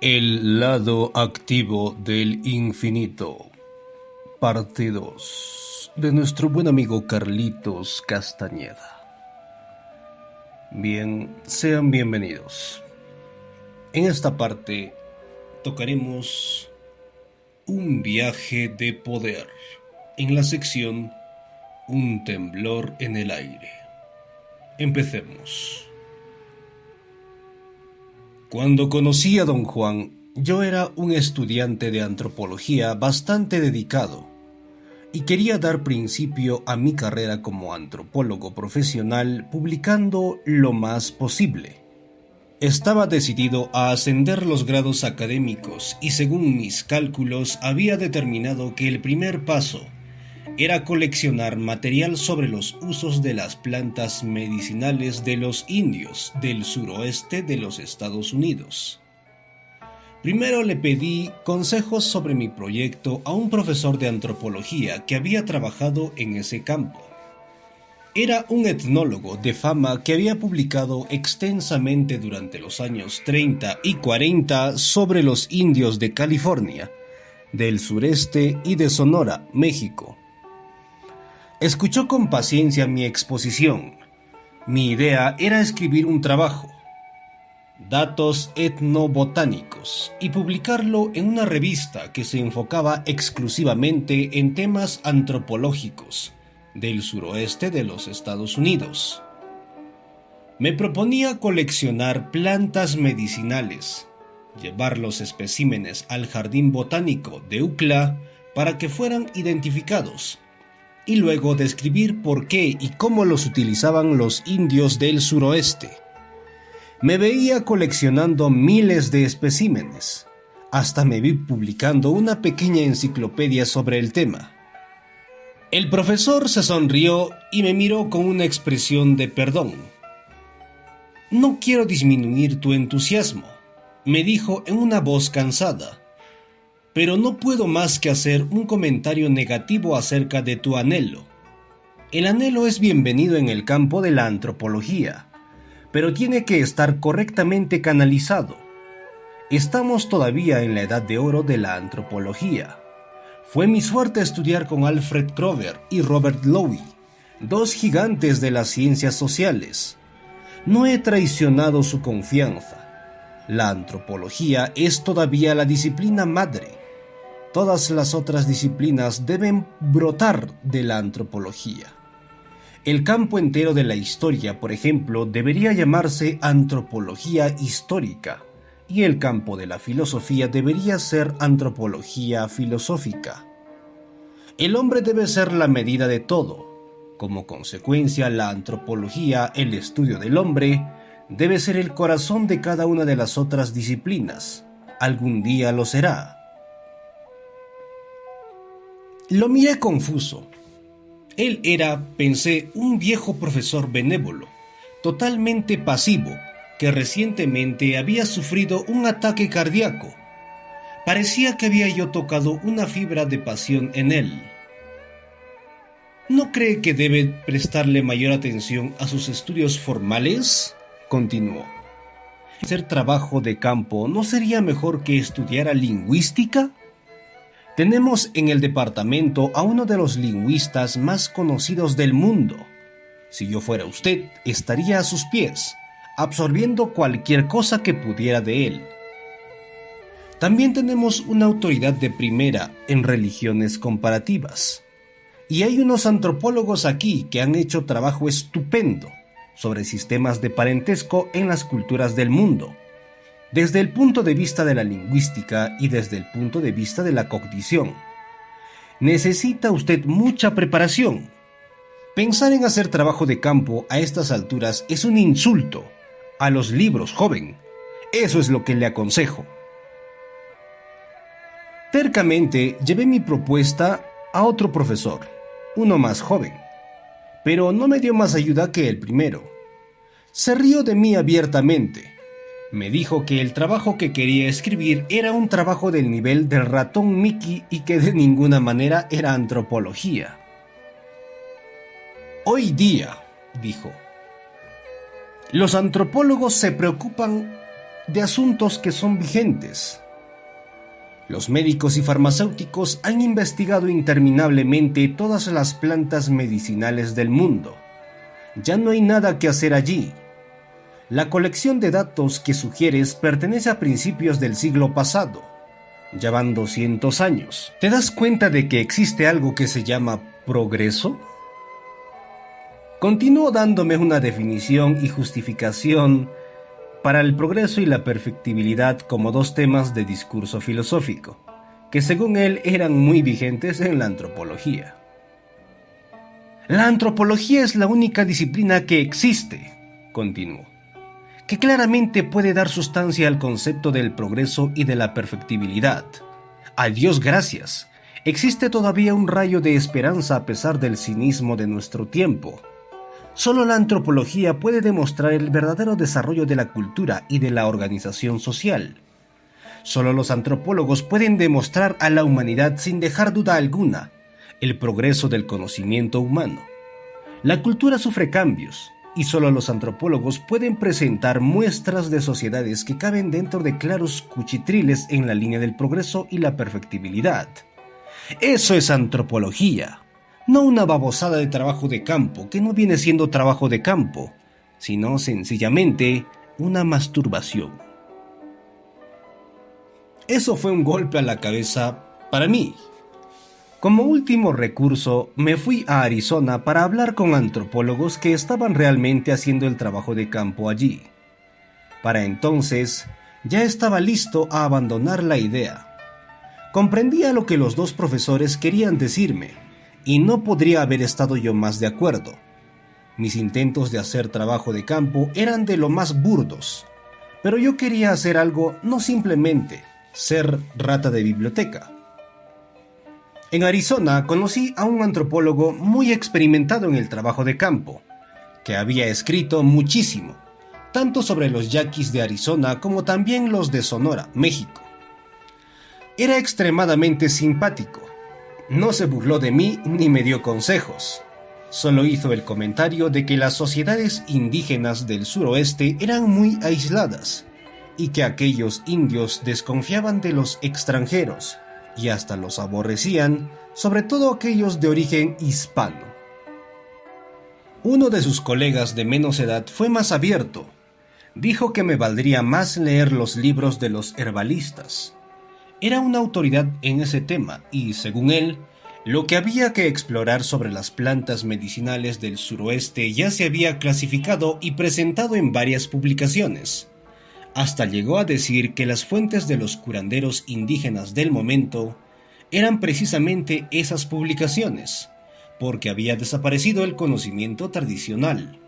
El lado activo del infinito. Parte 2 de nuestro buen amigo Carlitos Castañeda. Bien, sean bienvenidos. En esta parte tocaremos un viaje de poder en la sección Un temblor en el aire. Empecemos. Cuando conocí a don Juan, yo era un estudiante de antropología bastante dedicado y quería dar principio a mi carrera como antropólogo profesional publicando lo más posible. Estaba decidido a ascender los grados académicos y según mis cálculos había determinado que el primer paso era coleccionar material sobre los usos de las plantas medicinales de los indios del suroeste de los Estados Unidos. Primero le pedí consejos sobre mi proyecto a un profesor de antropología que había trabajado en ese campo. Era un etnólogo de fama que había publicado extensamente durante los años 30 y 40 sobre los indios de California, del sureste y de Sonora, México. Escuchó con paciencia mi exposición. Mi idea era escribir un trabajo, datos etnobotánicos, y publicarlo en una revista que se enfocaba exclusivamente en temas antropológicos del suroeste de los Estados Unidos. Me proponía coleccionar plantas medicinales, llevar los especímenes al Jardín Botánico de UCLA para que fueran identificados, y luego describir por qué y cómo los utilizaban los indios del suroeste. Me veía coleccionando miles de especímenes. Hasta me vi publicando una pequeña enciclopedia sobre el tema. El profesor se sonrió y me miró con una expresión de perdón. «No quiero disminuir tu entusiasmo», me dijo en una voz cansada, «pero no puedo más que hacer un comentario negativo acerca de tu anhelo. El anhelo es bienvenido en el campo de la antropología, pero tiene que estar correctamente canalizado. Estamos todavía en la edad de oro de la antropología. Fue mi suerte estudiar con Alfred Kroeber y Robert Lowy, dos gigantes de las ciencias sociales. No he traicionado su confianza. La antropología es todavía la disciplina madre. Todas las otras disciplinas deben brotar de la antropología. El campo entero de la historia, por ejemplo, debería llamarse antropología histórica, y el campo de la filosofía debería ser antropología filosófica. El hombre debe ser la medida de todo. Como consecuencia, la antropología, el estudio del hombre, debe ser el corazón de cada una de las otras disciplinas. Algún día lo será. Lo miré confuso. Él era, pensé, un viejo profesor benévolo, totalmente pasivo, que recientemente había sufrido un ataque cardíaco. Parecía que había yo tocado una fibra de pasión en él. ¿No cree que debe prestarle mayor atención a sus estudios formales?, continuó. ¿Hacer trabajo de campo no sería mejor que estudiara lingüística? Tenemos en el departamento a uno de los lingüistas más conocidos del mundo. Si yo fuera usted, estaría a sus pies, absorbiendo cualquier cosa que pudiera de él. También tenemos una autoridad de primera en religiones comparativas. Y hay unos antropólogos aquí que han hecho trabajo estupendo sobre sistemas de parentesco en las culturas del mundo, desde el punto de vista de la lingüística y desde el punto de vista de la cognición. Necesita usted mucha preparación. Pensar en hacer trabajo de campo a estas alturas es un insulto a los libros, joven. Eso es lo que le aconsejo. Tercamente llevé mi propuesta a otro profesor, uno más joven, pero no me dio más ayuda que el primero. Se rió de mí abiertamente. Me dijo que el trabajo que quería escribir era un trabajo del nivel del ratón Mickey y que de ninguna manera era antropología. Hoy día, dijo, los antropólogos se preocupan de asuntos que son vigentes. Los médicos y farmacéuticos han investigado interminablemente todas las plantas medicinales del mundo. Ya no hay nada que hacer allí. La colección de datos que sugieres pertenece a principios del siglo pasado. Ya van 200 años. ¿Te das cuenta de que existe algo que se llama progreso? Continuó dándome una definición y justificación para el progreso y la perfectibilidad como dos temas de discurso filosófico, que según él eran muy vigentes en la antropología. La antropología es la única disciplina que existe, continuó, que claramente puede dar sustancia al concepto del progreso y de la perfectibilidad. A Dios gracias, existe todavía un rayo de esperanza a pesar del cinismo de nuestro tiempo. Solo la antropología puede demostrar el verdadero desarrollo de la cultura y de la organización social. Solo los antropólogos pueden demostrar a la humanidad sin dejar duda alguna el progreso del conocimiento humano. La cultura sufre cambios, y solo los antropólogos pueden presentar muestras de sociedades que caben dentro de claros cuchitriles en la línea del progreso y la perfectibilidad. Eso es antropología. No una babosada de trabajo de campo, que no viene siendo trabajo de campo, sino sencillamente una masturbación. Eso fue un golpe a la cabeza para mí. Como último recurso, me fui a Arizona para hablar con antropólogos que estaban realmente haciendo el trabajo de campo allí. Para entonces, ya estaba listo a abandonar la idea. Comprendía lo que los dos profesores querían decirme, y no podría haber estado yo más de acuerdo. Mis intentos de hacer trabajo de campo eran de lo más burdos, pero yo quería hacer algo, no simplemente ser rata de biblioteca. En Arizona conocí a un antropólogo muy experimentado en el trabajo de campo, que había escrito muchísimo, tanto sobre los yaquis de Arizona como también los de Sonora, México. Era extremadamente simpático. No se burló de mí ni me dio consejos. Solo hizo el comentario de que las sociedades indígenas del suroeste eran muy aisladas y que aquellos indios desconfiaban de los extranjeros y hasta los aborrecían, sobre todo aquellos de origen hispano. Uno de sus colegas de menos edad fue más abierto. Dijo que me valdría más leer los libros de los herbalistas. Era una autoridad en ese tema y, según él, lo que había que explorar sobre las plantas medicinales del suroeste ya se había clasificado y presentado en varias publicaciones. Hasta llegó a decir que las fuentes de los curanderos indígenas del momento eran precisamente esas publicaciones, porque había desaparecido el conocimiento tradicional.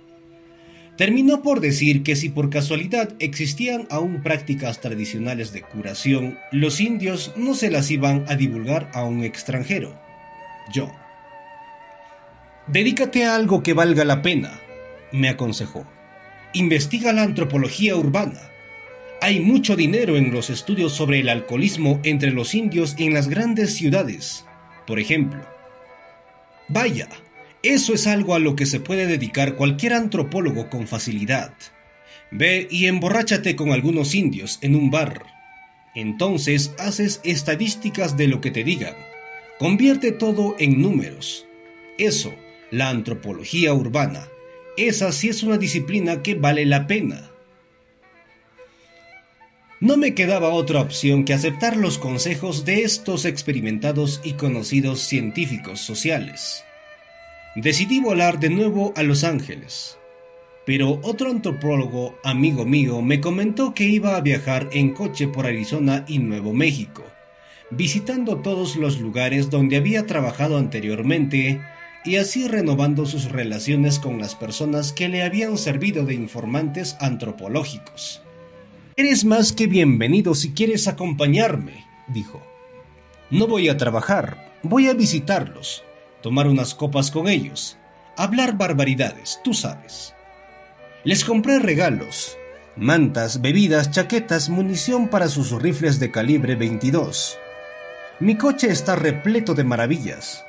Terminó por decir que si por casualidad existían aún prácticas tradicionales de curación, los indios no se las iban a divulgar a un extranjero. Yo. Dedícate a algo que valga la pena, me aconsejó. Investiga la antropología urbana. Hay mucho dinero en los estudios sobre el alcoholismo entre los indios en las grandes ciudades, por ejemplo. Vaya. Eso es algo a lo que se puede dedicar cualquier antropólogo con facilidad. Ve y emborráchate con algunos indios en un bar. Entonces haces estadísticas de lo que te digan. Convierte todo en números. Eso, la antropología urbana. Esa sí es una disciplina que vale la pena. No me quedaba otra opción que aceptar los consejos de estos experimentados y conocidos científicos sociales. Decidí volar de nuevo a Los Ángeles, pero otro antropólogo amigo mío me comentó que iba a viajar en coche por Arizona y Nuevo México, visitando todos los lugares donde había trabajado anteriormente y así renovando sus relaciones con las personas que le habían servido de informantes antropológicos. Eres más que bienvenido si quieres acompañarme, dijo. No voy a trabajar, voy a visitarlos. Tomar unas copas con ellos, hablar barbaridades, tú sabes. Les compré regalos, mantas, bebidas, chaquetas, munición para sus rifles de calibre 22. Mi coche está repleto de maravillas.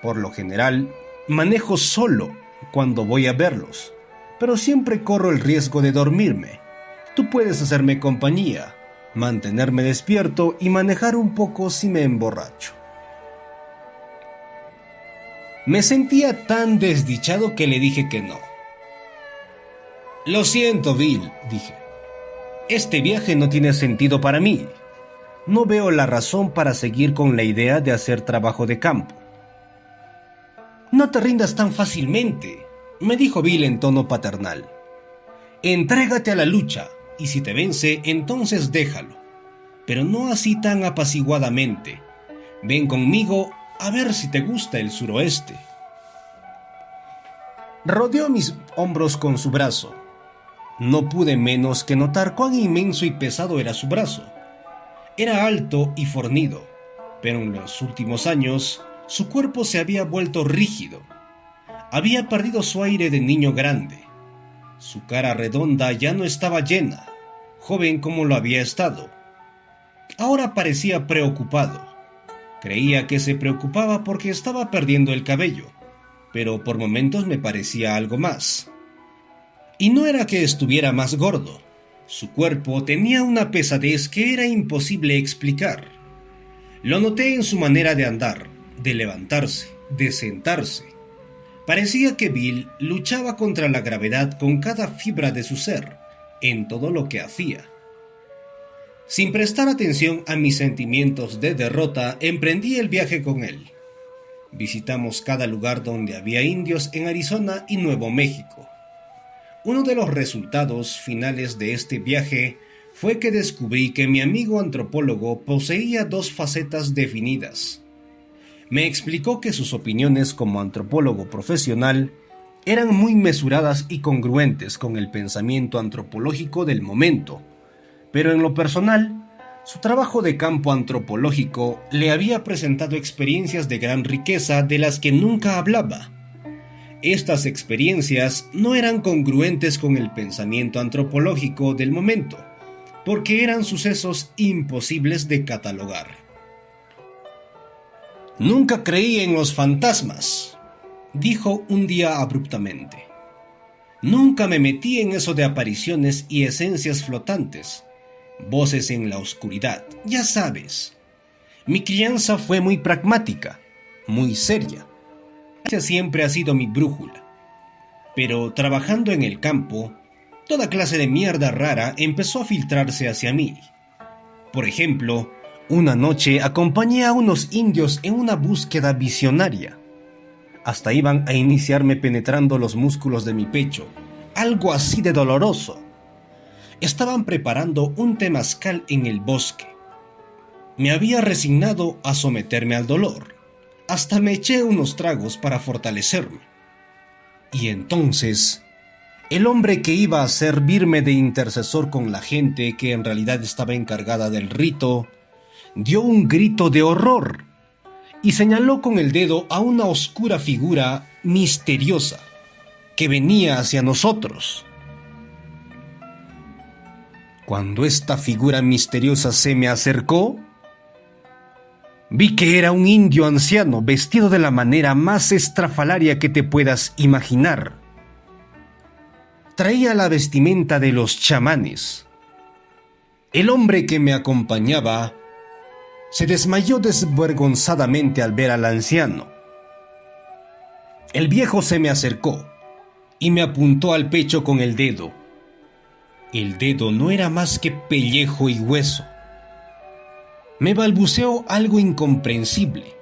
Por lo general, manejo solo cuando voy a verlos, pero siempre corro el riesgo de dormirme. Tú puedes hacerme compañía, mantenerme despierto y manejar un poco si me emborracho. Me sentía tan desdichado que le dije que no. Lo siento, Bill, dije. Este viaje no tiene sentido para mí. No veo la razón para seguir con la idea de hacer trabajo de campo. No te rindas tan fácilmente, me dijo Bill en tono paternal. Entrégate a la lucha, y si te vence, entonces déjalo. Pero no así tan apaciguadamente. Ven conmigo a ver si te gusta el suroeste. Rodeó mis hombros con su brazo. No pude menos que notar cuán inmenso y pesado era su brazo. Era alto y fornido, pero en los últimos años su cuerpo se había vuelto rígido. Había perdido su aire de niño grande. Su cara redonda ya no estaba llena, joven como lo había estado. Ahora parecía preocupado. Creía que se preocupaba porque estaba perdiendo el cabello, pero por momentos me parecía algo más. Y no era que estuviera más gordo. Su cuerpo tenía una pesadez que era imposible explicar. Lo noté en su manera de andar, de levantarse, de sentarse. Parecía que Bill luchaba contra la gravedad con cada fibra de su ser, en todo lo que hacía. Sin prestar atención a mis sentimientos de derrota, emprendí el viaje con él. Visitamos cada lugar donde había indios en Arizona y Nuevo México. Uno de los resultados finales de este viaje fue que descubrí que mi amigo antropólogo poseía dos facetas definidas. Me explicó que sus opiniones como antropólogo profesional eran muy mesuradas y congruentes con el pensamiento antropológico del momento, pero en lo personal, su trabajo de campo antropológico le había presentado experiencias de gran riqueza de las que nunca hablaba. Estas experiencias no eran congruentes con el pensamiento antropológico del momento, porque eran sucesos imposibles de catalogar. Nunca creí en los fantasmas, dijo un día abruptamente. Nunca me metí en eso de apariciones y esencias flotantes, voces en la oscuridad, ya sabes. Mi crianza fue muy pragmática, muy seria. Siempre ha sido mi brújula. Pero trabajando en el campo, toda clase de mierda rara empezó a filtrarse hacia mí. Por ejemplo, una noche acompañé a unos indios en una búsqueda visionaria. Hasta iban a iniciarme penetrando los músculos de mi pecho, algo así de doloroso. Estaban preparando un temazcal en el bosque. Me había resignado a someterme al dolor. Hasta me eché unos tragos para fortalecerme. Y entonces, el hombre que iba a servirme de intercesor con la gente que en realidad estaba encargada del rito, dio un grito de horror y señaló con el dedo a una oscura figura misteriosa que venía hacia nosotros. Cuando esta figura misteriosa se me acercó, vi que era un indio anciano vestido de la manera más estrafalaria que te puedas imaginar. Traía la vestimenta de los chamanes. El hombre que me acompañaba se desmayó desvergonzadamente al ver al anciano. El viejo se me acercó y me apuntó al pecho con el dedo. El dedo no era más que pellejo y hueso. Me balbuceó algo incomprensible.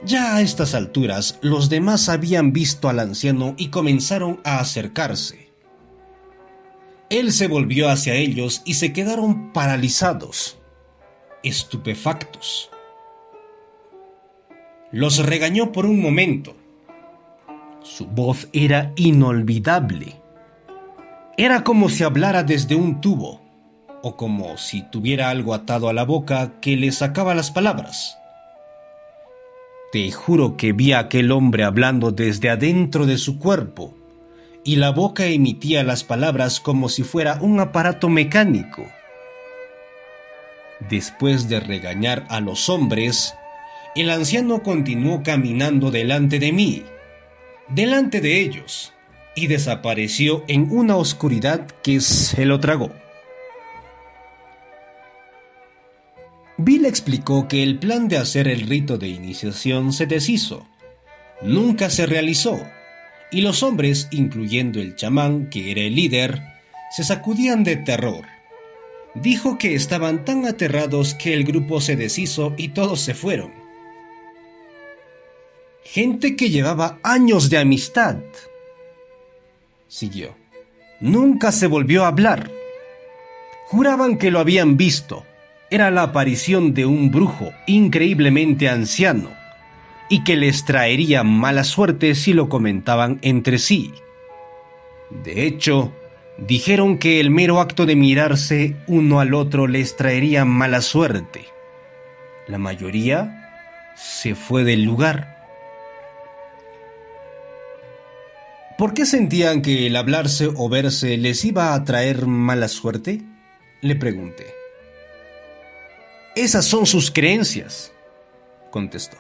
Ya a estas alturas, los demás habían visto al anciano y comenzaron a acercarse. Él se volvió hacia ellos y se quedaron paralizados, estupefactos. Los regañó por un momento. Su voz era inolvidable. Era como si hablara desde un tubo, o como si tuviera algo atado a la boca que le sacaba las palabras. Te juro que vi a aquel hombre hablando desde adentro de su cuerpo, y la boca emitía las palabras como si fuera un aparato mecánico. Después de regañar a los hombres, el anciano continuó caminando delante de mí, delante de ellos, y desapareció en una oscuridad que se lo tragó. Bill explicó que el plan de hacer el rito de iniciación se deshizo. Nunca se realizó, y los hombres, incluyendo el chamán, que era el líder, se sacudían de terror. Dijo que estaban tan aterrados que el grupo se deshizo y todos se fueron. Gente que llevaba años de amistad. Siguió. Nunca se volvió a hablar. Juraban que lo habían visto. Era la aparición de un brujo increíblemente anciano y que les traería mala suerte si lo comentaban entre sí. De hecho, dijeron que el mero acto de mirarse uno al otro les traería mala suerte. La mayoría se fue del lugar. ¿Por qué sentían que el hablarse o verse les iba a traer mala suerte?, le pregunté. Esas son sus creencias, contestó.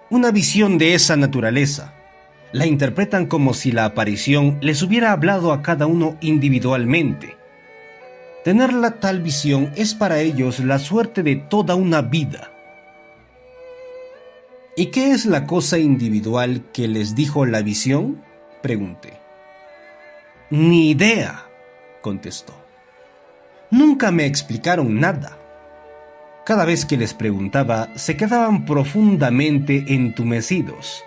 Una visión de esa naturaleza. La interpretan como si la aparición les hubiera hablado a cada uno individualmente. Tener la tal visión es para ellos la suerte de toda una vida. ¿Y qué es la cosa individual que les dijo la visión?, pregunté. Ni idea, contestó. Nunca me explicaron nada. Cada vez que les preguntaba, se quedaban profundamente entumecidos.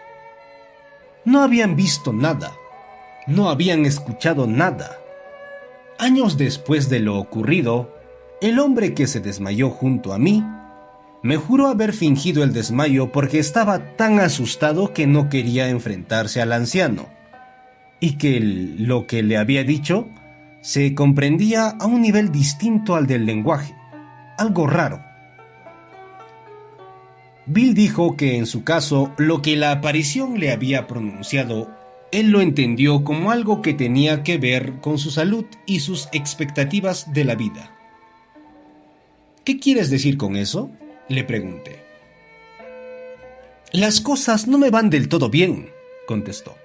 No habían visto nada, no habían escuchado nada. Años después de lo ocurrido, el hombre que se desmayó junto a mí me juró haber fingido el desmayo porque estaba tan asustado que no quería enfrentarse al anciano, y que lo que le había dicho se comprendía a un nivel distinto al del lenguaje, algo raro. Bill dijo que en su caso lo que la aparición le había pronunciado, él lo entendió como algo que tenía que ver con su salud y sus expectativas de la vida. ¿Qué quieres decir con eso?, le pregunté. Las cosas no me van del todo bien, contestó.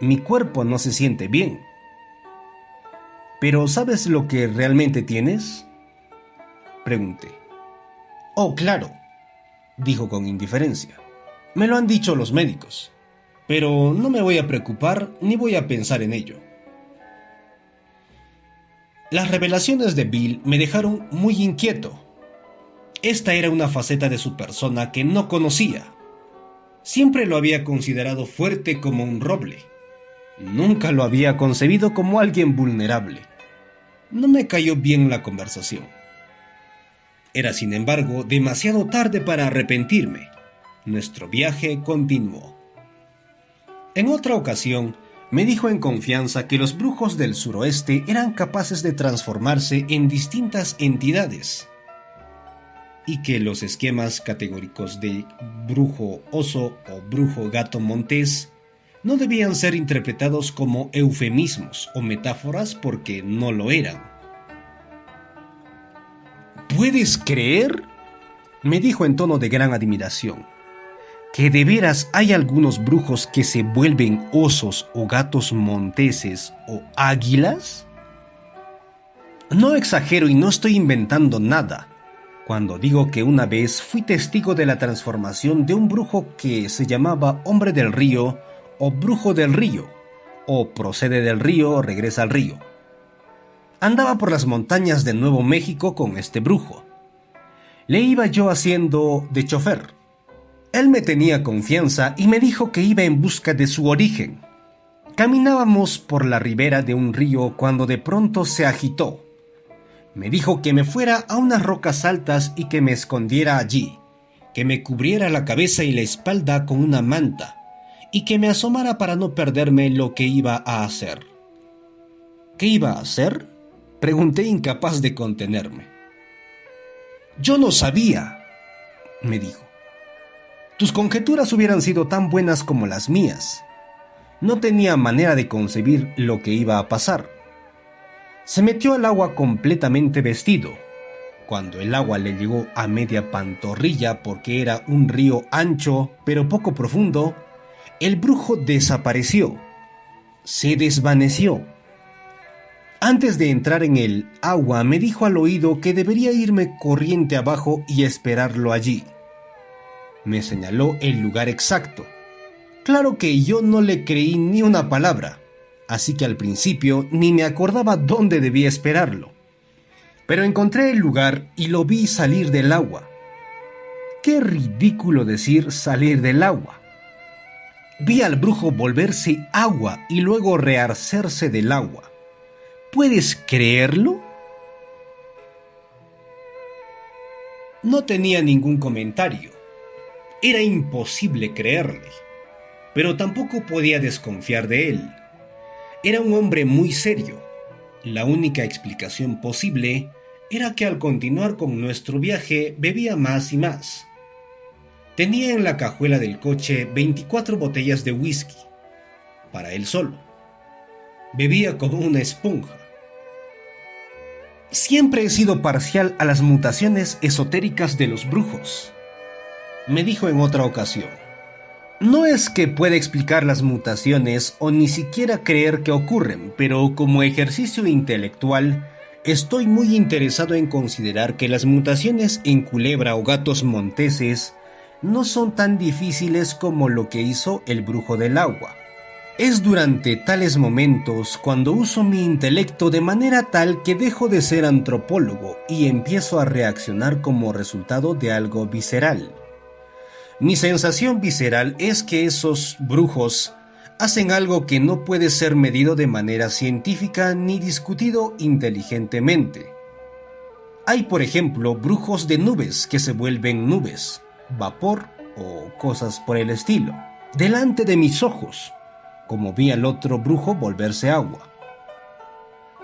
Mi cuerpo no se siente bien. ¿Pero sabes lo que realmente tienes?, pregunté. Oh, claro, dijo con indiferencia. Me lo han dicho los médicos, pero no me voy a preocupar ni voy a pensar en ello. Las revelaciones de Bill me dejaron muy inquieto. Esta era una faceta de su persona que no conocía. Siempre lo había considerado fuerte como un roble. Nunca lo había concebido como alguien vulnerable. No me cayó bien la conversación. Era, sin embargo, demasiado tarde para arrepentirme. Nuestro viaje continuó. En otra ocasión, me dijo en confianza que los brujos del suroeste eran capaces de transformarse en distintas entidades y que los esquemas categóricos de brujo oso o brujo gato montés no debían ser interpretados como eufemismos o metáforas porque no lo eran. ¿Puedes creer?, me dijo en tono de gran admiración, que de veras hay algunos brujos que se vuelven osos o gatos monteses o águilas. No exagero y no estoy inventando nada cuando digo que una vez fui testigo de la transformación de un brujo que se llamaba Hombre del Río o Brujo del Río, o procede del río o regresa al río. Andaba por las montañas de Nuevo México con este brujo. Le iba yo haciendo de chofer. Él me tenía confianza y me dijo que iba en busca de su origen. Caminábamos por la ribera de un río cuando de pronto se agitó. Me dijo que me fuera a unas rocas altas y que me escondiera allí, que me cubriera la cabeza y la espalda con una manta y que me asomara para no perderme lo que iba a hacer. ¿Qué iba a hacer?, pregunté, incapaz de contenerme. Yo no sabía, me dijo. Tus conjeturas hubieran sido tan buenas como las mías. No tenía manera de concebir lo que iba a pasar. Se metió al agua completamente vestido. Cuando el agua le llegó a media pantorrilla porque era un río ancho pero poco profundo, el brujo desapareció. Se desvaneció. Antes de entrar en el agua, me dijo al oído que debería irme corriente abajo y esperarlo allí. Me señaló el lugar exacto. Claro que yo no le creí ni una palabra, así que al principio ni me acordaba dónde debía esperarlo. Pero encontré el lugar y lo vi salir del agua. Qué ridículo decir salir del agua. Vi al brujo volverse agua y luego rehacerse del agua. ¿Puedes creerlo? No tenía ningún comentario. Era imposible creerle, pero tampoco podía desconfiar de él. Era un hombre muy serio. La única explicación posible era que al continuar con nuestro viaje bebía más y más. Tenía en la cajuela del coche 24 botellas de whisky, para él solo. Bebía como una esponja. Siempre he sido parcial a las mutaciones esotéricas de los brujos, me dijo en otra ocasión. No es que pueda explicar las mutaciones o ni siquiera creer que ocurren, pero como ejercicio intelectual, estoy muy interesado en considerar que las mutaciones en culebra o gatos monteses no son tan difíciles como lo que hizo el brujo del agua. Es durante tales momentos cuando uso mi intelecto de manera tal que dejo de ser antropólogo y empiezo a reaccionar como resultado de algo visceral. Mi sensación visceral es que esos brujos hacen algo que no puede ser medido de manera científica ni discutido inteligentemente. Hay, por ejemplo, brujos de nubes que se vuelven nubes, vapor o cosas por el estilo, delante de mis ojos, como vi al otro brujo volverse agua.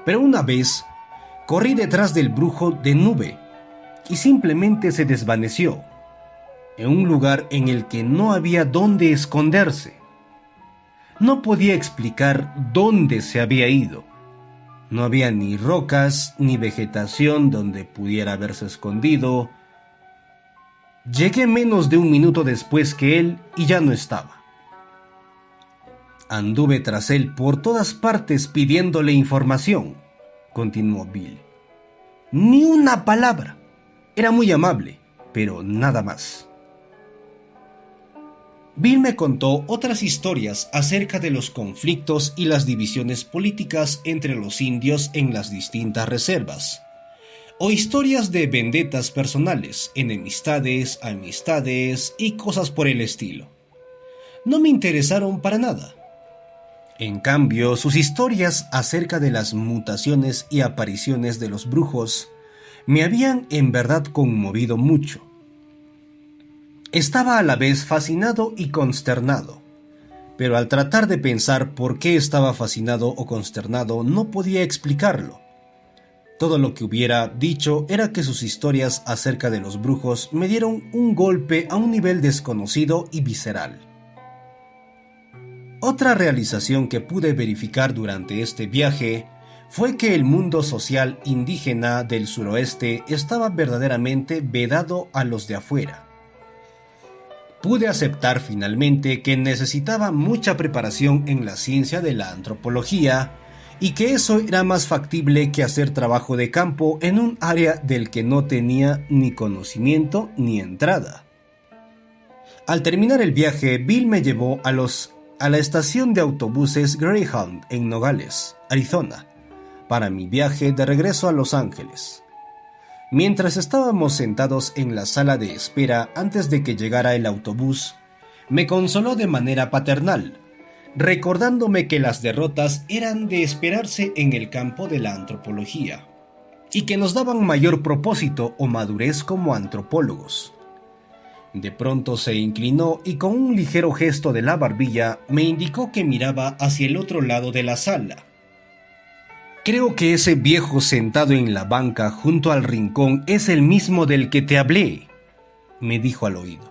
Pero una vez, corrí detrás del brujo de nube y simplemente se desvaneció, en un lugar en el que no había dónde esconderse. No podía explicar dónde se había ido. No había ni rocas ni vegetación donde pudiera haberse escondido. Llegué menos de un minuto después que él y ya no estaba. Anduve tras él por todas partes pidiéndole información, continuó Bill. Ni una palabra. Era muy amable, pero nada más. Bill me contó otras historias acerca de los conflictos y las divisiones políticas entre los indios en las distintas reservas, o historias de vendetas personales, enemistades, amistades y cosas por el estilo. No me interesaron para nada. En cambio, sus historias acerca de las mutaciones y apariciones de los brujos me habían en verdad conmovido mucho. Estaba a la vez fascinado y consternado, pero al tratar de pensar por qué estaba fascinado o consternado no podía explicarlo. Todo lo que hubiera dicho era que sus historias acerca de los brujos me dieron un golpe a un nivel desconocido y visceral. Otra realización que pude verificar durante este viaje fue que el mundo social indígena del suroeste estaba verdaderamente vedado a los de afuera. Pude aceptar finalmente que necesitaba mucha preparación en la ciencia de la antropología y que eso era más factible que hacer trabajo de campo en un área del que no tenía ni conocimiento ni entrada. Al terminar el viaje, Bill me llevó a la estación de autobuses Greyhound en Nogales, Arizona, para mi viaje de regreso a Los Ángeles. Mientras estábamos sentados en la sala de espera antes de que llegara el autobús, me consoló de manera paternal, recordándome que las derrotas eran de esperarse en el campo de la antropología, y que nos daban mayor propósito o madurez como antropólogos. De pronto se inclinó y con un ligero gesto de la barbilla me indicó que miraba hacia el otro lado de la sala. Creo que ese viejo sentado en la banca junto al rincón es el mismo del que te hablé, me dijo al oído.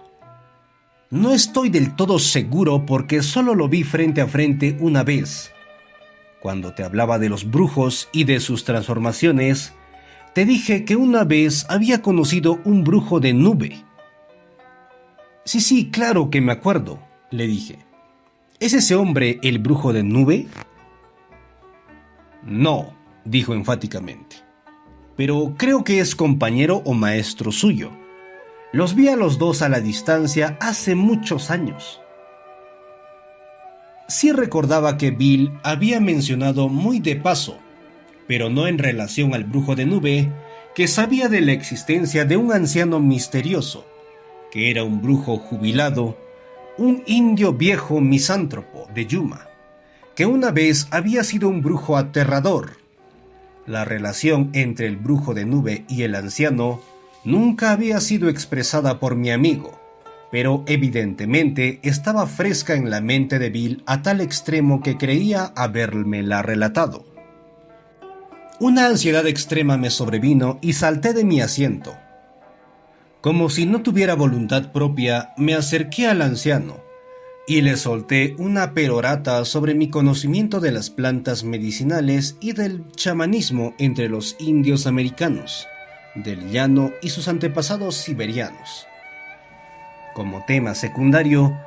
No estoy del todo seguro porque solo lo vi frente a frente una vez. Cuando te hablaba de los brujos y de sus transformaciones, te dije que una vez había conocido un brujo de nube. Sí, claro que me acuerdo, le dije. ¿Es ese hombre el brujo de nube? No, dijo enfáticamente. Pero creo que es compañero o maestro suyo. Los vi a los dos a la distancia hace muchos años. Sí recordaba que Bill había mencionado muy de paso, pero no en relación al brujo de nube, que sabía de la existencia de un anciano misterioso, que era un brujo jubilado, un indio viejo misántropo de Yuma, que una vez había sido un brujo aterrador. La relación entre el brujo de nube y el anciano nunca había sido expresada por mi amigo, pero evidentemente estaba fresca en la mente de Bill a tal extremo que creía habérmela relatado. Una ansiedad extrema me sobrevino y salté de mi asiento. Como si no tuviera voluntad propia, me acerqué al anciano y le solté una perorata sobre mi conocimiento de las plantas medicinales y del chamanismo entre los indios americanos, del llano y sus antepasados siberianos. Como tema secundario,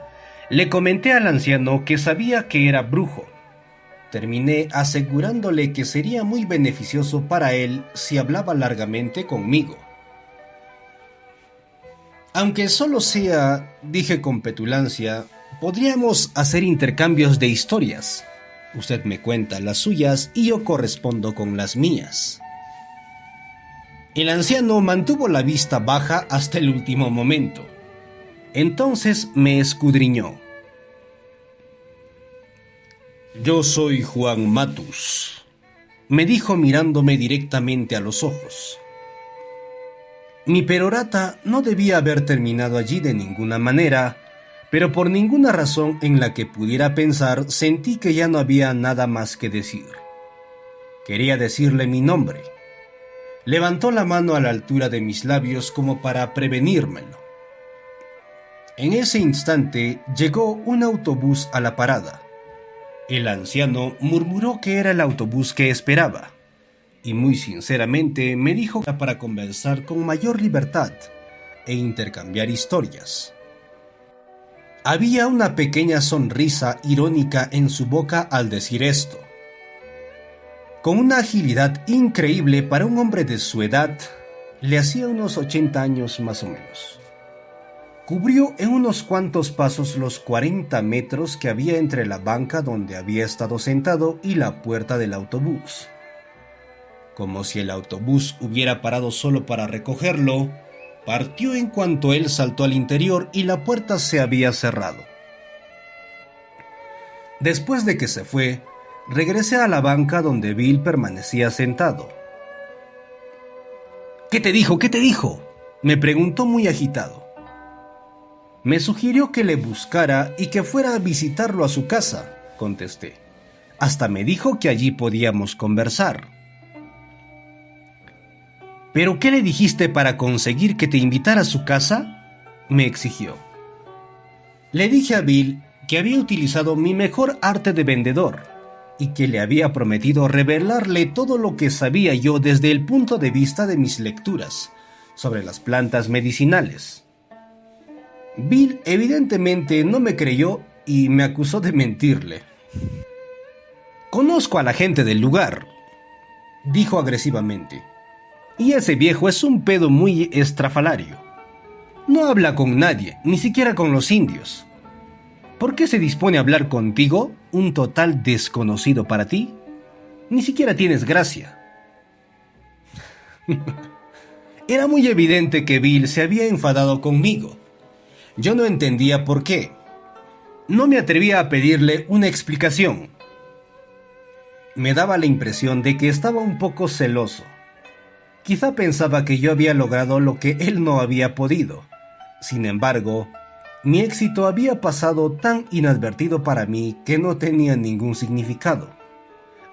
le comenté al anciano que sabía que era brujo. Terminé asegurándole que sería muy beneficioso para él si hablaba largamente conmigo. Aunque solo sea, dije con petulancia, podríamos hacer intercambios de historias. Usted me cuenta las suyas y yo correspondo con las mías. El anciano mantuvo la vista baja hasta el último momento. Entonces me escudriñó. Yo soy Juan Matus, me dijo mirándome directamente a los ojos. Mi perorata no debía haber terminado allí de ninguna manera, pero por ninguna razón en la que pudiera pensar sentí que ya no había nada más que decir. Quería decirle mi nombre. Levantó la mano a la altura de mis labios como para prevenírmelo. En ese instante llegó un autobús a la parada. El anciano murmuró que era el autobús que esperaba, y muy sinceramente me dijo que era para conversar con mayor libertad e intercambiar historias. Había una pequeña sonrisa irónica en su boca al decir esto. Con una agilidad increíble para un hombre de su edad, le hacía unos 80 años más o menos. Cubrió en unos cuantos pasos los 40 metros que había entre la banca donde había estado sentado y la puerta del autobús. Como si el autobús hubiera parado solo para recogerlo, partió en cuanto él saltó al interior y la puerta se había cerrado. Después de que se fue, regresé a la banca donde Bill permanecía sentado. ¿Qué te dijo? ¿Qué te dijo?, me preguntó muy agitado. Me sugirió que le buscara y que fuera a visitarlo a su casa, contesté. Hasta me dijo que allí podíamos conversar. ¿Pero qué le dijiste para conseguir que te invitara a su casa?, me exigió. Le dije a Bill que había utilizado mi mejor arte de vendedor y que le había prometido revelarle todo lo que sabía yo desde el punto de vista de mis lecturas sobre las plantas medicinales. Bill evidentemente no me creyó y me acusó de mentirle. Conozco a la gente del lugar, dijo agresivamente, y ese viejo es un pedo muy estrafalario. No habla con nadie, ni siquiera con los indios. ¿Por qué se dispone a hablar contigo, un total desconocido para ti? Ni siquiera tienes gracia. Era muy evidente que Bill se había enfadado conmigo. Yo no entendía por qué. No me atrevía a pedirle una explicación. Me daba la impresión de que estaba un poco celoso. Quizá pensaba que yo había logrado lo que él no había podido. Sin embargo, mi éxito había pasado tan inadvertido para mí que no tenía ningún significado.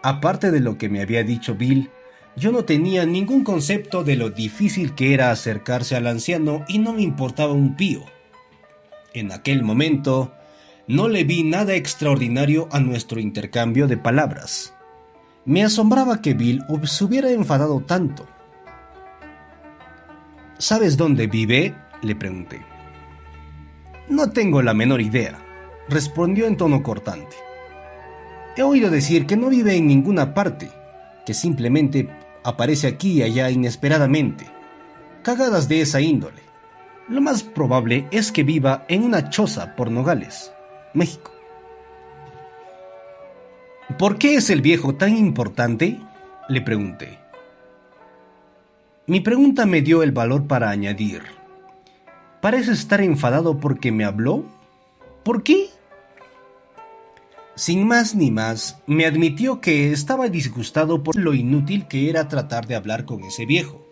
Aparte de lo que me había dicho Bill, yo no tenía ningún concepto de lo difícil que era acercarse al anciano y no me importaba un pío. En aquel momento, no le vi nada extraordinario a nuestro intercambio de palabras. Me asombraba que Bill se hubiera enfadado tanto. ¿Sabes dónde vive?, le pregunté. No tengo la menor idea, respondió en tono cortante. He oído decir que no vive en ninguna parte. que simplemente aparece aquí y allá inesperadamente. Cagadas de esa índole. Lo más probable es que viva en una choza por Nogales, México. ¿Por qué es el viejo tan importante?, le pregunté. Mi pregunta me dio el valor para añadir: ¿parece estar enfadado porque me habló? ¿Por qué? Sin más ni más, me admitió que estaba disgustado por lo inútil que era tratar de hablar con ese viejo.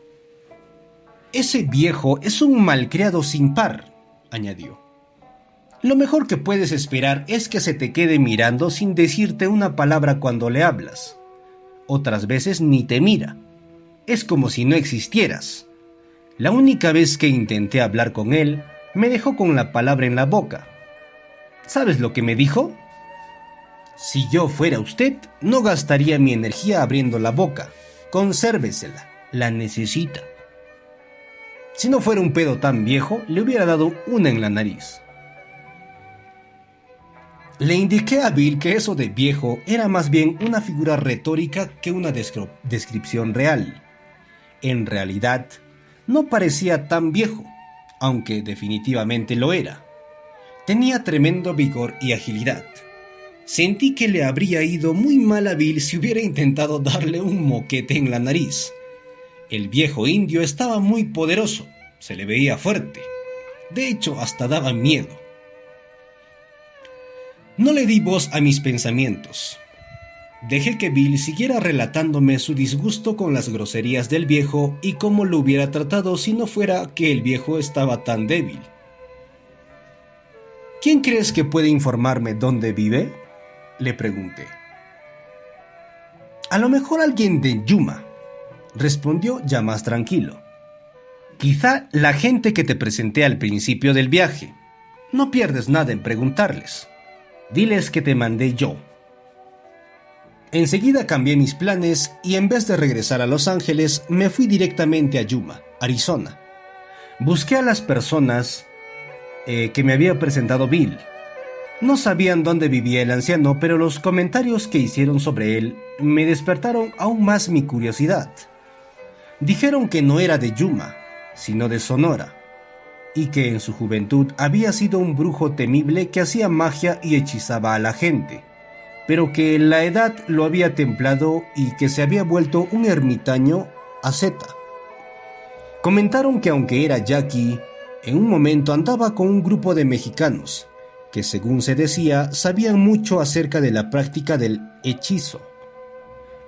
Ese viejo es un malcriado sin par, añadió. Lo mejor que puedes esperar es que se te quede mirando sin decirte una palabra cuando le hablas. Otras veces ni te mira. Es como si no existieras. La única vez que intenté hablar con él, me dejó con la palabra en la boca. ¿Sabes lo que me dijo? Si yo fuera usted, no gastaría mi energía abriendo la boca. Consérvesela, la necesita. Si no fuera un pedo tan viejo, le hubiera dado una en la nariz. Le indiqué a Bill que eso de viejo era más bien una figura retórica que una descripción real. En realidad, no parecía tan viejo, aunque definitivamente lo era. Tenía tremendo vigor y agilidad. Sentí que le habría ido muy mal a Bill si hubiera intentado darle un moquete en la nariz. El viejo indio estaba muy poderoso, se le veía fuerte. De hecho, hasta daba miedo. No le di voz a mis pensamientos. Dejé que Bill siguiera relatándome su disgusto con las groserías del viejo y cómo lo hubiera tratado si no fuera que el viejo estaba tan débil. ¿Quién crees que puede informarme dónde vive?, le pregunté. A lo mejor alguien de Yuma, respondió ya más tranquilo. Quizá la gente que te presenté al principio del viaje. No pierdes nada en preguntarles. Diles que te mandé yo. Enseguida cambié mis planes y en vez de regresar a Los Ángeles, me fui directamente a Yuma, Arizona. Busqué a las personas que me había presentado Bill. No sabían dónde vivía el anciano, pero los comentarios que hicieron sobre él me despertaron aún más mi curiosidad. Dijeron que no era de Yuma, sino de Sonora, y que en su juventud había sido un brujo temible que hacía magia y hechizaba a la gente, pero que la edad lo había templado y que se había vuelto un ermitaño asceta. Comentaron que aunque era yaqui, en un momento andaba con un grupo de mexicanos, que según se decía, sabían mucho acerca de la práctica del hechizo.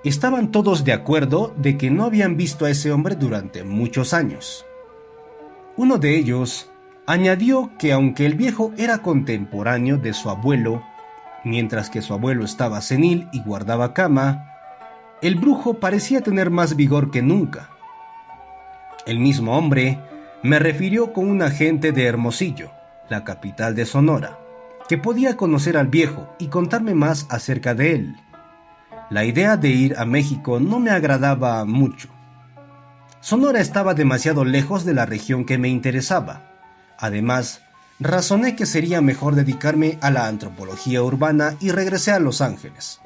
Estaban todos de acuerdo de que no habían visto a ese hombre durante muchos años. Uno de ellos añadió que aunque el viejo era contemporáneo de su abuelo, mientras que su abuelo estaba senil y guardaba cama, el brujo parecía tener más vigor que nunca. El mismo hombre me refirió con un agente de Hermosillo, la capital de Sonora, que podía conocer al viejo y contarme más acerca de él. La idea de ir a México no me agradaba mucho. Sonora estaba demasiado lejos de la región que me interesaba. Además, razoné que sería mejor dedicarme a la antropología urbana y regresé a Los Ángeles.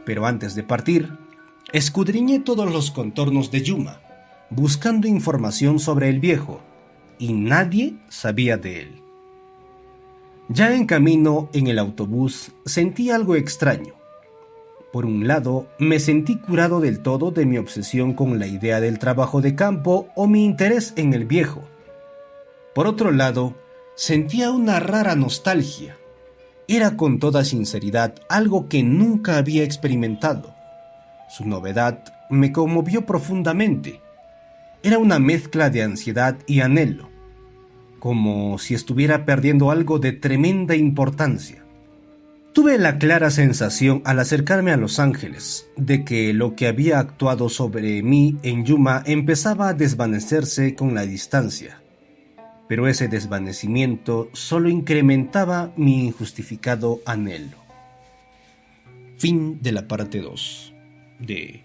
Pero antes de partir, escudriñé todos los contornos de Yuma, buscando información sobre el viejo, y nadie sabía de él. Ya en camino en el autobús sentí algo extraño. Por un lado, me sentí curado del todo de mi obsesión con la idea del trabajo de campo o mi interés en el viejo. Por otro lado, sentía una rara nostalgia. Era con toda sinceridad algo que nunca había experimentado. Su novedad me conmovió profundamente. Era una mezcla de ansiedad y anhelo, como si estuviera perdiendo algo de tremenda importancia. Tuve la clara sensación al acercarme a Los Ángeles de que lo que había actuado sobre mí en Yuma empezaba a desvanecerse con la distancia, pero ese desvanecimiento solo incrementaba mi injustificado anhelo. Fin de la parte 2 de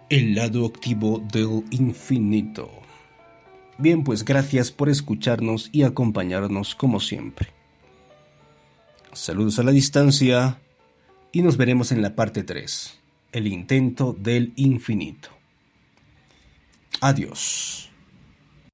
El lado activo del infinito. Bien, pues gracias por escucharnos y acompañarnos como siempre. Saludos a la distancia y nos veremos en la parte 3, el intento del infinito. Adiós.